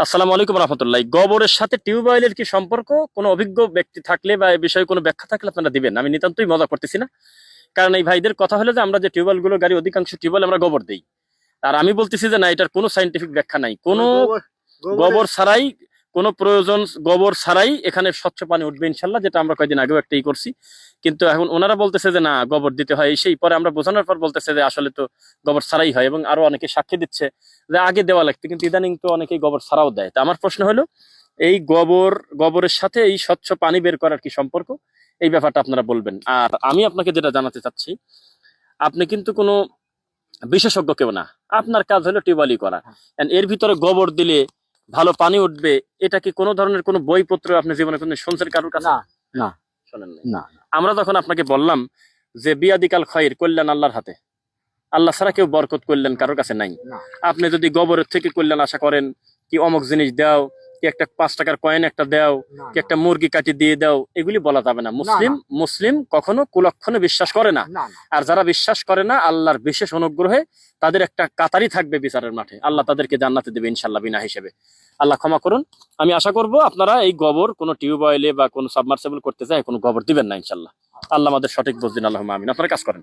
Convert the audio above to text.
আসসালামু আলাইকুম রহমতুল্লাহ। গোবরের সাথে টিউবওয়েলের কি সম্পর্ক? কোনো অভিজ্ঞ ব্যক্তি থাকলে বা এই বিষয়ে কোনো ব্যাখ্যা থাকলে আপনারা দিবেন। আমি নিতান্তই মজা করতেছি না, কারণ এই ভাইদের কথা হলো যে আমরা যে টিউবওয়েল গুলো গাড়ি অধিকাংশ টিউবওয়েল আমরা গোবর দিই, আর আমি বলতেছি যে না, এটার কোনো সাইন্টিফিক ব্যাখ্যা নাই, কোনো গোবর ছাড়াই, কোনো প্রয়োজন গোবর ছাড়াই এখানে স্বচ্ছ পানি উঠবে ইনশাল্লাহ, যেটা আমরা কয়েকদিন আগেও একটাই করছি। কিন্তু এখন ওনারা বলতেছে যে না, গোবর দিতে হয়। সেই পরে আমরা বোঝানোর পর বলতেছে যে আসলে তো গোবর ছাড়াই হয়, এবং আরো অনেকে সাক্ষী দিচ্ছে যে আগে দেওয়া লাগতো, কিন্তু ইদানিং তো অনেকেই গোবর ছাড়াও দেয়। তা আমার প্রশ্ন হলো, এই গোবরের সাথে এই স্বচ্ছ পানি বের করার কি সম্পর্ক, এই ব্যাপারটা আপনারা বলবেন। আর আমি আপনাকে যেটা জানাতে চাচ্ছি, আপনি কিন্তু কোনো বিশেষজ্ঞ কেউ না, আপনার কাজ হলো টিউবওয়েলই করা। And এর ভিতরে গোবর দিলে ভালো পানি উঠবে, এটা কি কোনো ধরনের কোনো বইপত্র আপনি জীবনে কোনো শুনছেন কারোর কাছে? না, না, শোনেন নাই। না, আমরা যখন আপনাকে বললাম যে বিয়াদিকাল খৈর, কল্যাণ আল্লাহর হাতে, আল্লাহ ছাড়া কেউ বরকত কল্যাণ কারোর কাছে নাই। না, আপনি যদি গোবরের থেকে কল্যাণ আশা করেন, কি অমুক জিনিস দাও, কি একটা 5 টাকার কয়েন একটা দাও, না, কি একটা মুরগি কাটি দিয়ে দাও, এগুলি বলা যাবে না। মুসলিম কখনো কুলক্ষণে বিশ্বাস করে না। না, আর যারা বিশ্বাস করে না, আল্লাহর বিশেষ অনুগ্রহে তাদের একটা কাতারি থাকবে বিচারের মাঠে, আল্লাহ তাদেরকে জান্নাতে দেবে ইনশাল্লাহ বিনা হিসেবে। আল্লাহ ক্ষমা করুন। আমি আশা করব আপনারা এই গোবর কোনো টিউবওয়েলে বা কোনো সাবমার্সিবল করতে চায় কোনো গোবর দিবেন না ইনশাল্লাহ। আল্লাহ আমাদের সঠিক বুঝ দিন, আল্লাহুম্মা আমিন। আপনারা কাজ করেন।